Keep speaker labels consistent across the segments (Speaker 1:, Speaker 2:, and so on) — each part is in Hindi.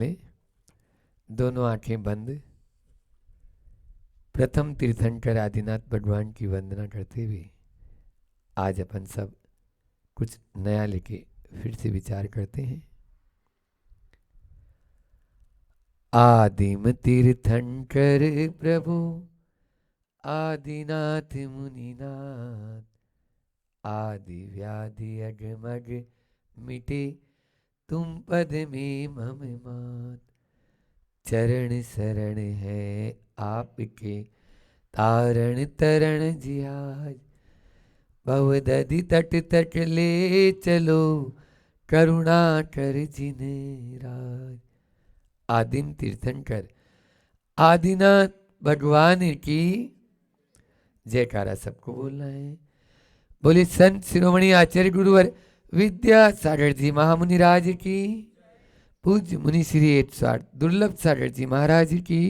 Speaker 1: में दोनों आंखें बंद, प्रथम तीर्थंकर आदिनाथ भगवान की वंदना करते हुए आज अपन सब कुछ नया लेके फिर से विचार करते हैं। आदिम तीर्थंकर प्रभु आदिनाथ मुनिनाथ, आदि व्याधि अगमग मिटे तुम पद में मम मात। चरण शरण है आपके तारण तरण जियाज, भवदधि तट तट ले चलो करुणा कर जिन राज। आदिम तीर्थंकर आदिनाथ भगवान की जयकारा सबको बोलना है। बोले संत शिरोमणि आचार्य गुरुवर विद्यासागर जी महामुनिराज की, पूज्य मुनि श्री 108 दुर्लभ सागर जी महाराज की।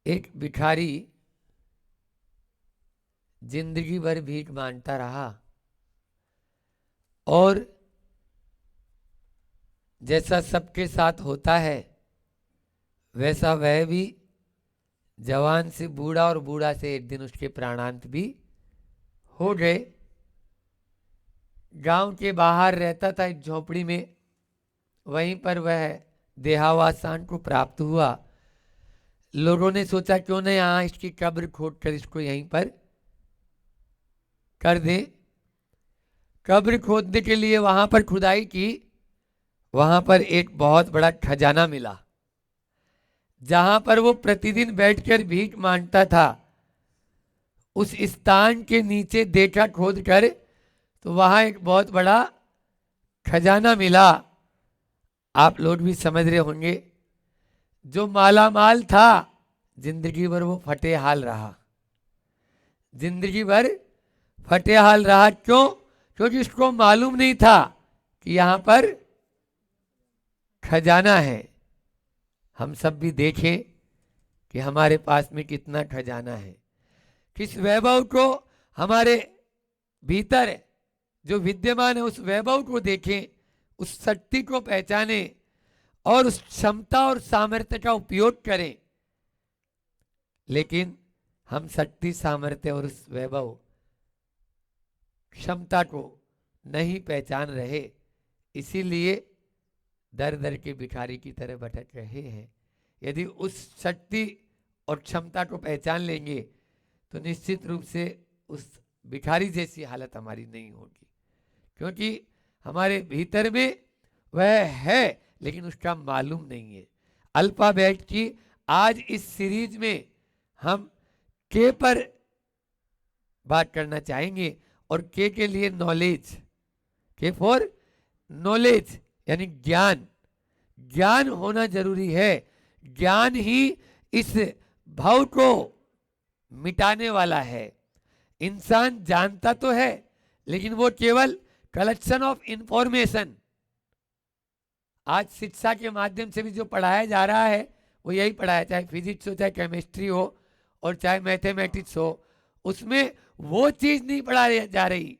Speaker 1: एक भिखारी जिंदगी भर भीख मांगता रहा और जैसा सबके साथ होता है वैसा वह भी जवान से बूढ़ा और बूढ़ा से एक दिन उसके प्राणांत भी हो गए। गांव के बाहर रहता था एक झोपड़ी में, वहीं पर वह देहावसान को प्राप्त हुआ। लोगों ने सोचा क्यों न यहाँ इसकी कब्र खोद कर इसको यहीं पर कर दे। कब्र खोदने के लिए वहां पर खुदाई की, वहां पर एक बहुत बड़ा खजाना मिला। जहां पर वो प्रतिदिन बैठकर भीख मांगता था, उस स्थान के नीचे देखा खोद कर तो वहां एक बहुत बड़ा खजाना मिला। आप लोग भी समझ रहे होंगे, जो माला माल था जिंदगी भर वो फटे हाल रहा। जिंदगी भर फटे हाल रहा क्यों? क्योंकि उसको मालूम नहीं था कि यहां पर खजाना है। हम सब भी देखें कि हमारे पास में कितना खजाना है, किस वैभव को हमारे भीतर जो विद्यमान है उस वैभव को देखें, उस शक्ति को पहचाने और उस क्षमता और सामर्थ्य का उपयोग करें। लेकिन हम शक्ति सामर्थ्य और उस वैभव क्षमता को नहीं पहचान रहे, इसीलिए दर दर के भिखारी की तरह भटक रहे हैं। यदि उस शक्ति और क्षमता को पहचान लेंगे तो निश्चित रूप से उस भिखारी जैसी हालत हमारी नहीं होगी, क्योंकि हमारे भीतर में वह है लेकिन उसका मालूम नहीं है। अल्फाबेट की आज इस सीरीज में हम के पर बात करना चाहेंगे, और के लिए नॉलेज, के फॉर नॉलेज यानी ज्ञान। ज्ञान होना जरूरी है। ज्ञान ही इस भाव को मिटाने वाला है। इंसान जानता तो है लेकिन वो केवल कलेक्शन ऑफ इंफॉर्मेशन। आज शिक्षा के माध्यम से भी जो पढ़ाया जा रहा है वो यही पढ़ाया, चाहे फिजिक्स हो, चाहे केमिस्ट्री हो और चाहे मैथमेटिक्स हो। उसमें वो चीज नहीं पढ़ाई जा रही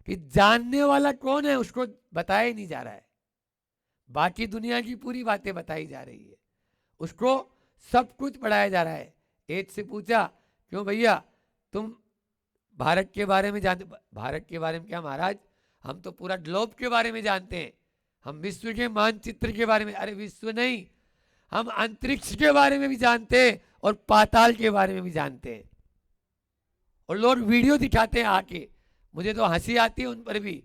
Speaker 1: कि जानने वाला कौन है, उसको बताया ही नहीं जा रहा है। बाकी दुनिया की पूरी बातें बताई जा रही है, उसको सब कुछ पढ़ाया जा रहा है। एक से पूछा, क्यों भैया तुम भारत के बारे में जानते? भारत के बारे में क्या महाराज, हम तो पूरा ग्लोब के बारे में जानते हैं, हम विश्व के मानचित्र के बारे में। अरे विश्व नहीं, हम अंतरिक्ष के बारे में भी जानते हैं और पाताल के बारे में भी जानते हैं। और लोग वीडियो दिखाते हैं आके, मुझे तो हंसी आती है उन पर भी।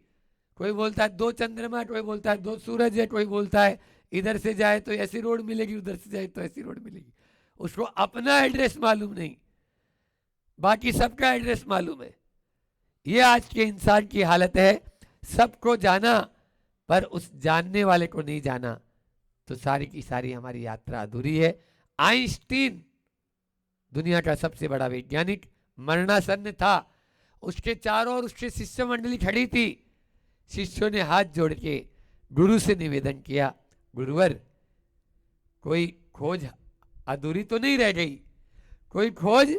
Speaker 1: कोई बोलता है 2 चंद्रमा, कोई बोलता है 2 सूरज है, कोई बोलता है इधर से जाए तो ऐसी रोड मिलेगी, उधर से जाए तो ऐसी रोड मिलेगी। उसको अपना एड्रेस मालूम नहीं, बाकी सबका एड्रेस मालूम है। ये आज के इंसान की हालत है। सबको जाना पर उस जानने वाले को नहीं जाना, तो सारी की सारी हमारी यात्रा अधूरी है। आइंस्टीन दुनिया का सबसे बड़ा वैज्ञानिक मरणासन्न था, उसके चारों ओर उसके शिष्य मंडली खड़ी थी। शिष्यों ने हाथ जोड़ के गुरु से निवेदन किया, गुरुवर कोई खोज अधूरी तो नहीं रह गई, कोई खोज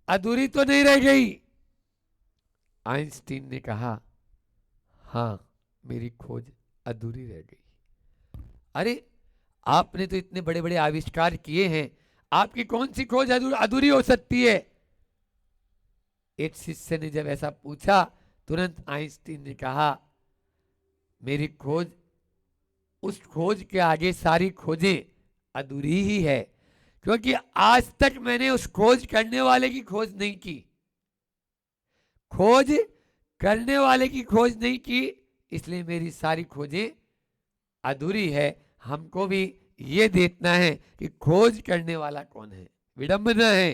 Speaker 1: अधूरी तो नहीं रह गई। आइंस्टीन ने कहा, हाँ मेरी खोज अधूरी रह गई। अरे आपने तो इतने बड़े बड़े आविष्कार किए हैं, आपकी कौन सी खोज अधूरी हो सकती है? एक शिष्य ने जब ऐसा पूछा, तुरंत आइंस्टीन ने कहा, मेरी खोज, उस खोज के आगे सारी खोजें अधूरी ही है, क्योंकि आज तक मैंने उस खोज करने वाले की खोज नहीं की। खोज करने वाले की खोज नहीं की, इसलिए मेरी सारी खोजें अधूरी है। हमको भी ये देखना है कि खोज करने वाला कौन है। विडंबना है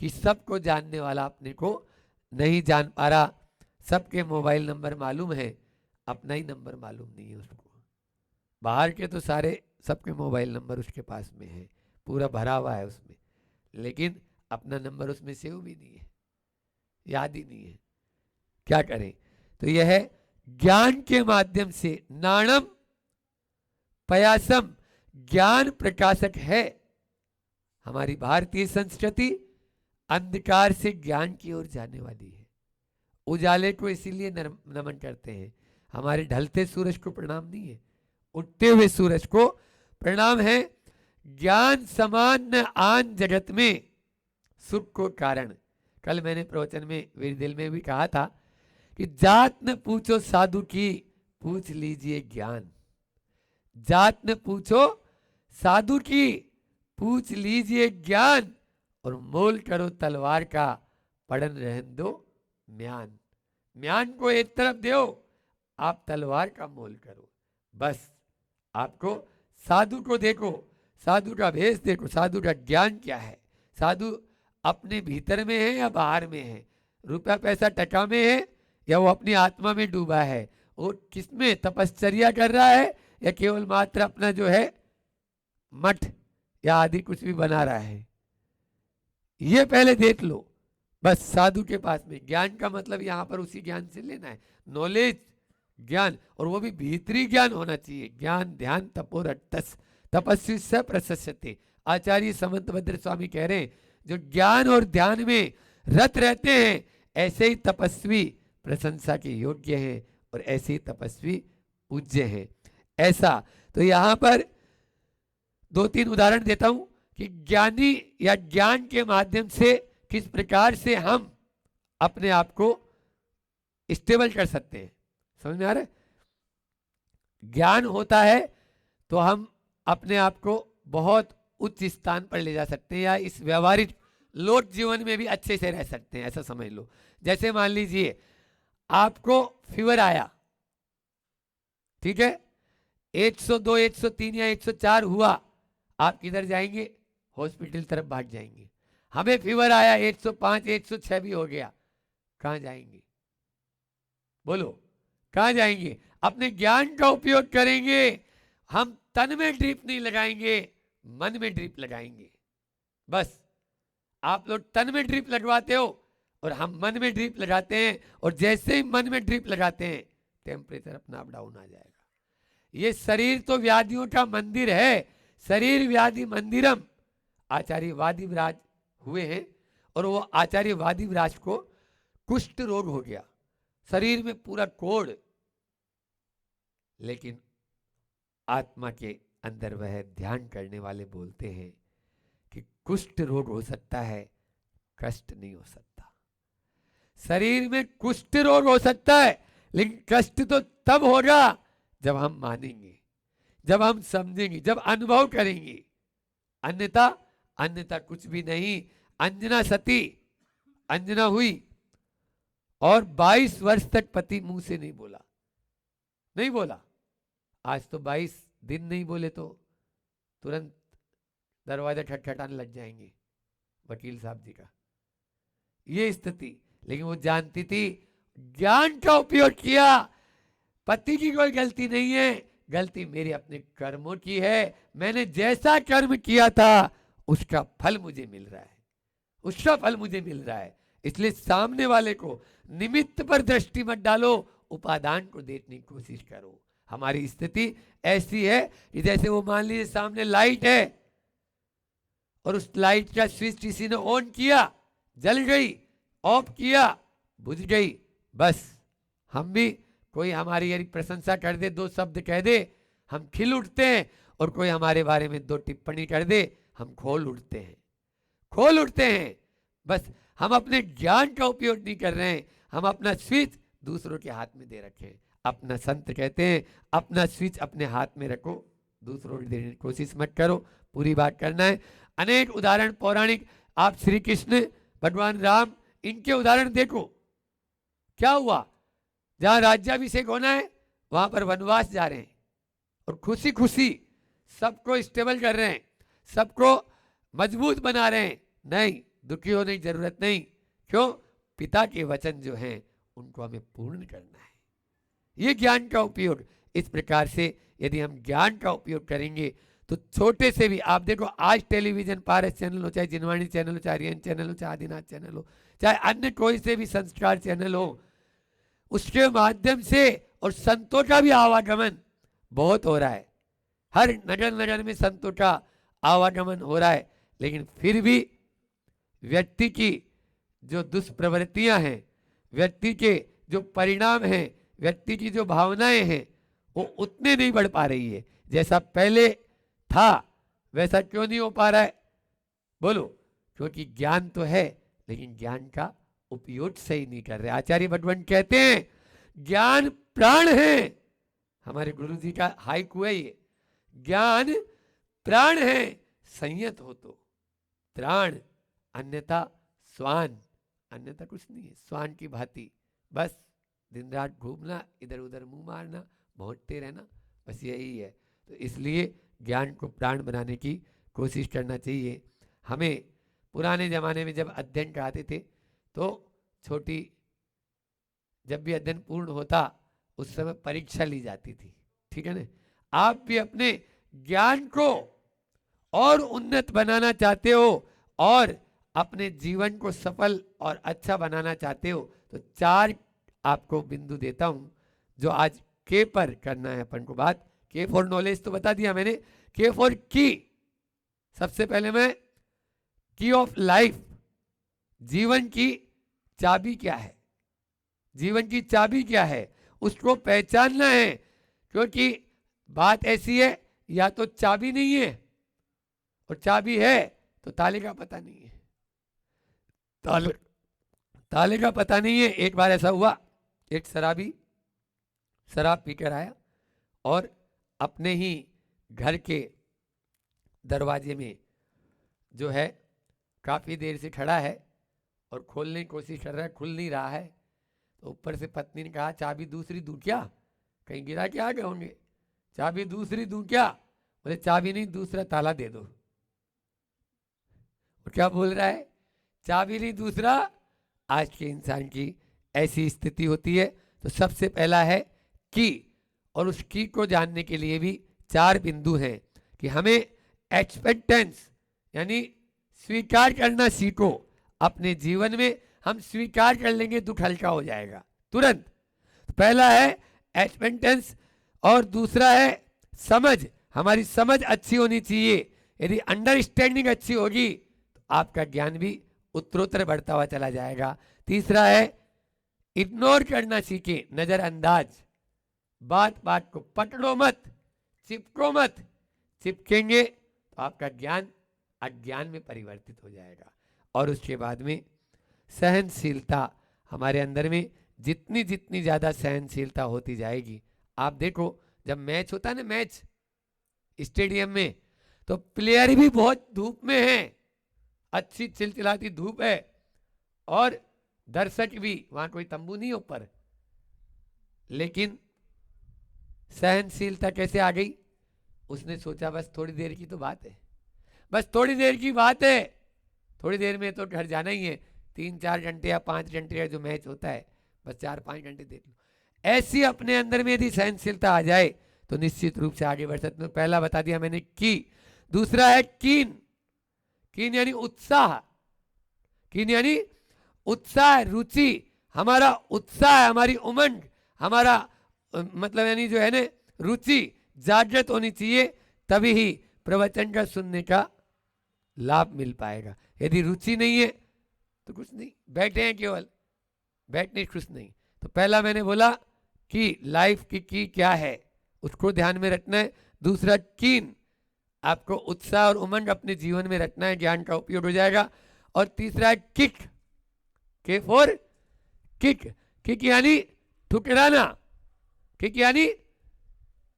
Speaker 1: कि सबको जानने वाला अपने को नहीं जान पा रहा। सबके मोबाइल नंबर मालूम है, अपना ही नंबर मालूम नहीं है उसको। बाहर के तो सारे सबके मोबाइल नंबर उसके पास में है, पूरा भरा हुआ है उसमें, लेकिन अपना नंबर उसमें सेव भी नहीं है, याद ही नहीं है। क्या करें? तो यह है ज्ञान के माध्यम से, नाणम पयासम, ज्ञान प्रकाशक है। हमारी भारतीय संस्कृति अंधकार से ज्ञान की ओर जाने वाली है। उजाले को इसीलिए नमन करते हैं। हमारे ढलते सूरज को प्रणाम नहीं है, उठते हुए सूरज को प्रणाम है। ज्ञान समान न आन जगत में सुख को कारण। कल मैंने प्रवचन में वीरदिल में भी कहा था कि जात न पूछो साधु की, पूछ लीजिए ज्ञान। जात न पूछो साधु की, पूछ लीजिए ज्ञान। और मोल करो तलवार का, पड़न रहन दो म्यान। म्यान को एक तरफ दो, आप तलवार का मोल करो। बस आपको साधु को देखो, साधु का भेष देखो, साधु का ज्ञान क्या है। साधु अपने भीतर में है या बाहर में है, रुपया पैसा टका में है या वो अपनी आत्मा में डूबा है, वो किसमें तपश्चर्या कर रहा है या केवल मात्र अपना जो है मठ या आदि कुछ भी बना रहा है, ये पहले देख लो। बस साधु के पास में ज्ञान का मतलब यहां पर उसी ज्ञान से लेना है, नॉलेज, ज्ञान, और वो भी भीतरी ज्ञान होना चाहिए। ज्ञान ध्यान तपोरटस तपस्वी से प्रशस्यते। आचार्य समंतभद्र स्वामी कह रहे हैं, जो ज्ञान और ध्यान में रत रहते हैं, ऐसे ही तपस्वी प्रशंसा के योग्य हैं और ऐसे ही तपस्वी पूज्य हैं। ऐसा तो यहां पर दो तीन उदाहरण देता हूं कि ज्ञानी या ज्ञान के माध्यम से किस प्रकार से हम अपने आप को स्टेबल कर सकते हैं। समझ में आ रहा है? ज्ञान होता है तो हम अपने आप को बहुत उच्च स्थान पर ले जा सकते हैं, या इस व्यवहारिक लोक जीवन में भी अच्छे से रह सकते हैं, ऐसा समझ लो। जैसे मान लीजिए आपको फीवर आया, ठीक है, 102 103 या 104 हुआ, आप किधर जाएंगे? हॉस्पिटल तरफ भाग जाएंगे। हमें फीवर आया 105 106 भी हो गया, कहां जाएंगे? बोलो कहां जाएंगे? अपने ज्ञान का उपयोग करेंगे। हम तन में ड्रिप नहीं लगाएंगे, मन में ड्रिप लगाएंगे। बस आप लोग तन में ड्रिप लगवाते हो और हम मन में ड्रिप लगाते हैं, और जैसे ही मन में ड्रिप लगाते हैं टेम्परेचर अपना आप डाउन आ जाएगा। ये शरीर तो व्याधियों का मंदिर है, शरीर व्याधि मंदिरम। आचार्य वादिवराज हुए हैं और वो आचार्य वादिवराज को कुष्ठ रोग हो गया, शरीर में पूरा कोढ़, लेकिन आत्मा के अंदर वह ध्यान करने वाले बोलते हैं कि कुष्ठ रोग हो सकता है, कष्ट नहीं हो सकता। शरीर में कुष्ठ रोग हो सकता है, लेकिन कष्ट तो तब होगा जब हम मानेंगे, जब हम समझेंगे, जब अनुभव करेंगे। अन्यथा कुछ भी नहीं। अंजना सती, अंजना हुई और 22 वर्ष तक पति मुंह से नहीं बोला। आज तो 22 दिन नहीं बोले तो तुरंत दरवाजा खटखटाने लग जाएंगे वकील साहब जी का, ये स्थिति। लेकिन वो जानती थी, ज्ञान का उपयोग किया। पति की कोई गलती नहीं है, गलती मेरे अपने कर्मों की है। मैंने जैसा कर्म किया था उसका फल मुझे मिल रहा है, इसलिए सामने वाले को निमित्त पर दृष्टि मत डालो, उपादान को देखने की कोशिश करो। हमारी स्थिति ऐसी है कि जैसे वो मान लीजिए सामने लाइट है और उस लाइट का स्विच किसी ने ऑन किया, जल गई, ऑफ किया, बुझ गई, बस हम भी, कोई हमारी यदि प्रशंसा कर दे, दो शब्द कह दे, हम खिल उठते हैं, और कोई हमारे बारे में दो टिप्पणी कर दे, हम खोल उठते हैं, खोल उठते हैं। बस हम अपने ज्ञान का उपयोग नहीं कर रहे हैं, हम अपना स्विच दूसरों के हाथ में दे रखे हैं। अपना संत कहते हैं अपना स्विच अपने हाथ में रखो, दूसरों को देने की कोशिश मत करो, पूरी बात करना है। अनेक उदाहरण पौराणिक, आप श्री कृष्ण, भगवान राम, इनके उदाहरण देखो। क्या हुआ, जहां राज्याभिषेक होना है वहां पर वनवास जा रहे हैं, और खुशी खुशी सबको स्टेबल कर रहे हैं, सबको मजबूत बना रहे हैं। नहीं, दुखी होने की जरूरत नहीं। क्यों? पिता के वचन जो हैं उनको हमें पूर्ण करना है। ये ज्ञान का उपयोग, इस प्रकार से यदि हम ज्ञान का उपयोग करेंगे तो छोटे से भी, आप देखो आज टेलीविजन पारस चैनल हो, चाहे जिनवाणी चैनल हो, चाहे आर्यन चैनल हो, चाहे आदिनाथ चैनल हो, चाहे अन्य कोई से भी संस्कार चैनल हो, उसके माध्यम से और संतों का भी आवागमन बहुत हो रहा है। हर नगर नगर में संतों का आवागमन हो रहा है, लेकिन फिर भी व्यक्ति की जो दुष्प्रवृत्तियां हैं, व्यक्ति के जो परिणाम हैं, व्यक्ति की जो भावनाएं हैं, वो उतने नहीं बढ़ पा रही है जैसा पहले था। वैसा क्यों नहीं हो पा रहा है? बोलो। क्योंकि ज्ञान तो है, लेकिन ज्ञान का उपयोग सही नहीं कर रहे। आचार्य भगवान कहते हैं ज्ञान प्राण है। हमारे गुरु जी का हाइकू है ये, ज्ञान प्राण है, संयत हो तो त्राण, अन्यथा स्वान, अन्यथा कुछ नहीं है। स्वान की भांति बस दिन रात घूमना, इधर उधर मुंह मारना, भौंकते रहना, बस यही है। तो इसलिए ज्ञान को प्राण बनाने की कोशिश करना चाहिए। हमें पुराने ज़माने में जब अध्ययन कराते थे तो छोटी, जब भी अध्ययन पूर्ण होता उस समय परीक्षा ली जाती थी, ठीक है ना। आप भी अपने ज्ञान को और उन्नत बनाना चाहते हो और अपने जीवन को सफल और अच्छा बनाना चाहते हो, तो 4 आपको बिंदु देता हूं जो आज के पर करना है अपन को बात। के फॉर नॉलेज तो बता दिया मैंने, के फॉर की। सबसे पहले मैं की ऑफ लाइफ, जीवन की चाबी क्या है, जीवन की चाबी क्या है, उसको पहचानना है। क्योंकि बात ऐसी है, या तो चाबी नहीं है, और चाबी है तो ताले का पता नहीं है, ताले का पता नहीं है। एक बार ऐसा हुआ, एक शराबी शराब पीकर आया और अपने ही घर के दरवाजे में जो है काफी देर से खड़ा है और खोलने की कोशिश कर रहा है, खुल नहीं रहा है। तो ऊपर से पत्नी ने कहा चाबी दूसरी दूं क्या, कहीं गिरा के आ गए होंगे, चाबी दूसरी दूं क्या? बोले चाबी नहीं, दूसरा ताला दे दो। और क्या बोल रहा है? चाबी नहीं, दूसरा। आज के इंसान की ऐसी स्थिति होती है। तो सबसे पहला है की, और उस की को जानने के लिए भी 4 बिंदु हैं कि हमें एक्सपेक्टेंस यानी स्वीकार करना सीखो। अपने जीवन में हम स्वीकार कर लेंगे, दुख हल्का हो जाएगा तुरंत। पहला है एक्सपेक्टेंस, और दूसरा है समझ। हमारी समझ अच्छी होनी चाहिए। यदि अंडरस्टैंडिंग अच्छी होगी तो आपका ज्ञान भी उत्तरोत्तर बढ़ता हुआ चला जाएगा। तीसरा है इग्नोर करना सीखे, नजरअंदाज। बात बात को पकड़ो मत, चिपको मत। चिपकेंगे तो आपका ज्ञान अज्ञान में परिवर्तित हो जाएगा। और उसके बाद में सहनशीलता। हमारे अंदर में जितनी जितनी ज्यादा सहनशीलता होती जाएगी, आप देखो जब मैच होता है ना, मैच स्टेडियम में, तो प्लेयर भी बहुत धूप में है, अच्छी चिलचिलाती धूप है, और दर्शक भी, वहां कोई तंबू नहीं ऊपर, लेकिन सहनशीलता कैसे आ गई? उसने सोचा बस थोड़ी देर की तो बात है, बस थोड़ी देर की बात है, थोड़ी देर में तो घर जाना ही है। 3-4 घंटे या 5 घंटे का जो मैच होता है, बस 4-5 घंटे देख लो। ऐसी अपने अंदर में यदि सहनशीलता आ जाए तो निश्चित रूप से आगे बढ़ सकते हैं। पहला बता दिया मैंने की। दूसरा है कीन। कीन यानी उत्साह। कीन यानी उत्साह, रुचि। हमारा उत्साह, हमारी उमंग, हमारा मतलब यानी जो है ना रुचि जागृत होनी चाहिए, तभी ही प्रवचन का सुनने का लाभ मिल पाएगा। यदि रुचि नहीं है तो कुछ नहीं, बैठे हैं केवल, बैठने खुश नहीं। तो पहला मैंने बोला कि लाइफ की क्या है, उसको ध्यान में रखना है। दूसरा कीन, आपको उत्साह और उमंग अपने जीवन में रखना है, ज्ञान का उपयोग हो जाएगा। और तीसरा है किक, के फॉर किक। किक यानी ठुकराना, किक यानी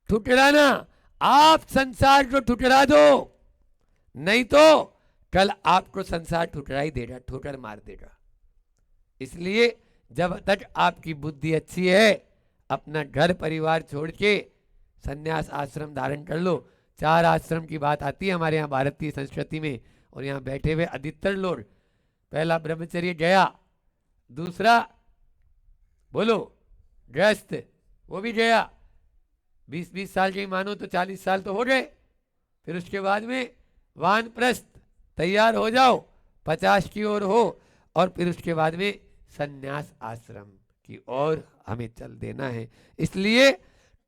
Speaker 1: ठुकराना। आप संसार को ठुकरा दो, नहीं तो कल आपको संसार ठुकरा ही देगा, ठोकर मार देगा। इसलिए जब तक आपकी बुद्धि अच्छी है, अपना घर परिवार छोड़ के संन्यास आश्रम धारण कर लो। 4 आश्रम की बात आती है हमारे यहाँ भारतीय संस्कृति में, और यहाँ बैठे हुए अधिकतर लोग, पहला ब्रह्मचर्य गया, दूसरा बोलो गृहस्थ, वो भी गया। 20-20 साल के मानो तो 40 साल तो हो गए। फिर उसके बाद में वानप्रस्थ, तैयार हो जाओ, 50 की ओर हो, और फिर उसके बाद में संन्यास आश्रम की ओर हमें चल देना है। इसलिए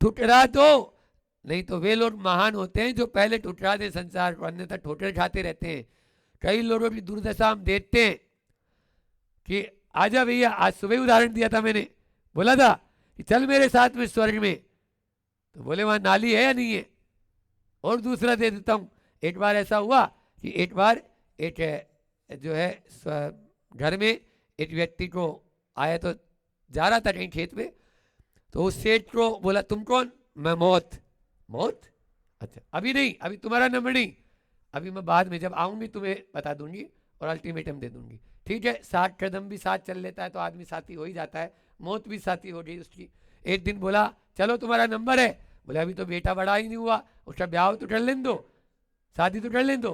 Speaker 1: ठुकरा दो, नहीं तो वे लोग महान होते हैं जो पहले ठुकरा दे संसार को, अन्यथा ठोकर खाते रहते हैं। कई लोगों की दुर्दशा हम देखते हैं कि आजा भैया, आज सुबह उदाहरण दिया था मैंने, बोला था कि चल मेरे साथ में स्वर्ग में, तो बोले वहां नाली है या नहीं है, और दूसरा दे देता हूं। एक बार ऐसा हुआ कि एक बार एक जो है घर में एक व्यक्ति को आया, तो जा रहा था कहीं खेत में, तो उस सेठ को बोला तुम कौन? मैं मौत। मौत? अच्छा अभी नहीं, अभी तुम्हारा नंबर नहीं, अभी मैं बाद में जब आऊंगी तुम्हें बता दूंगी और अल्टीमेटम दे दूंगी। ठीक है, 60 कदम भी साथ चल लेता है तो आदमी साथी हो ही जाता है। मौत भी साथी हो गई उसकी। एक दिन बोला चलो तुम्हारा नंबर है, बोले अभी तो बेटा बड़ा ही नहीं हुआ, उसका ब्याह तो कर लेने दो, शादी तो कर लेने दो।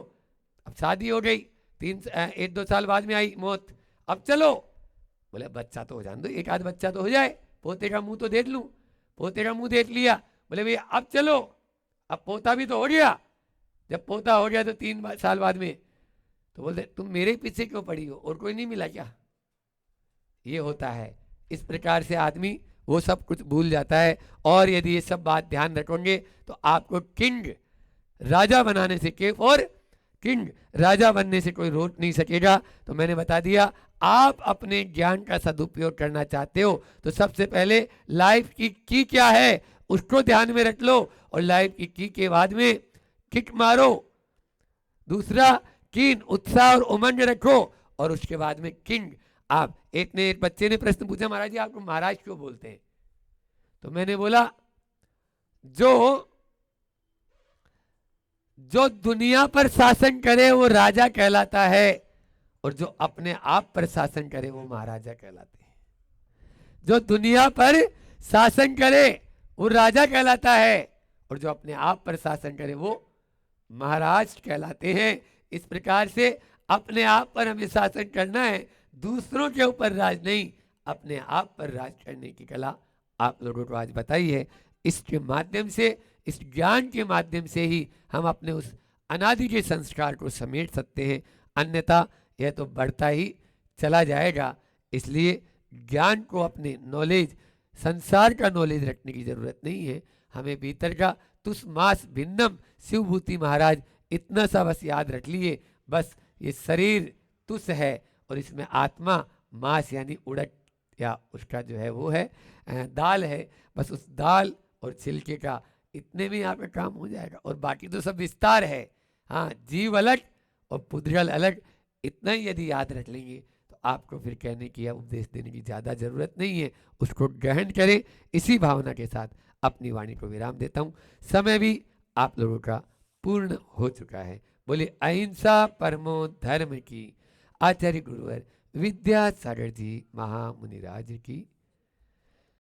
Speaker 1: अब शादी हो गई, 1-2 साल बाद में आई मौत, अब चलो, बोले बच्चा तो हो जाने दो, एक आध बच्चा तो हो जाए, पोते का मुंह तो देख लूं। पोते का मुंह देख लिया, बोले भैया अब चलो, अब पोता भी तो हो गया। जब पोता हो गया तो 3 साल बाद में, तो बोलते तुम मेरे पीछे क्यों पड़ी हो, और कोई नहीं मिला क्या? ये होता है। इस प्रकार से आदमी वो सब कुछ भूल जाता है। और यदि ये सब बात ध्यान रखोगे तो आपको किंग, राजा बनाने से, के और किंग, राजा बनने से कोई रोक नहीं सकेगा। तो मैंने बता दिया, आप अपने ज्ञान का सदुपयोग करना चाहते हो तो सबसे पहले लाइफ की क्या है उसको ध्यान में रख लो, और लाइफ की के बाद में किक मारो। दूसरा कीन, उत्साह और उमंग रखो, और उसके बाद में किंग। आप एक बच्चे ने प्रश्न पूछा, महाराज जी आपको महाराज क्यों बोलते हैं? तो मैंने बोला जो दुनिया पर शासन करे वो राजा कहलाता है, और जो अपने आप पर शासन करे वो महाराजा कहलाते हैं। जो दुनिया पर शासन करे वो राजा कहलाता है, और जो अपने आप पर शासन करे वो महाराज कहलाते हैं। इस प्रकार से अपने आप पर हमें शासन करना है, दूसरों के ऊपर राज नहीं, अपने आप पर राज करने की कला आप लोगों को आज बताई है। इसके माध्यम से, इस ज्ञान के माध्यम से ही हम अपने उस अनादि के संस्कार को समेट सकते हैं, अन्यथा यह तो बढ़ता ही चला जाएगा। इसलिए ज्ञान को, अपने नॉलेज, संसार का नॉलेज रखने की जरूरत नहीं है, हमें भीतर का तुस मास भिन्नम शिवभूति महाराज, इतना सा बस याद रख लिए। बस ये शरीर तुस है और इसमें आत्मा मास यानी उड़द या उसका जो है वो है दाल है। बस उस दाल और छिलके का इतने में आपका काम हो जाएगा, और बाकी तो सब विस्तार है। हाँ, जीव अलग और पुद्गल अलग, इतना ही यदि याद रख लेंगे तो आपको फिर कहने की या उपदेश देने की ज़्यादा ज़रूरत नहीं है। उसको ग्रहण करें। इसी भावना के साथ अपनी वाणी को विराम देता हूँ। समय भी आप लोगों का पूर्ण हो चुका है। बोले अहिंसा परमो धर्म की। आचार्य गुरुवर विद्यासागर जी महामुनिराज की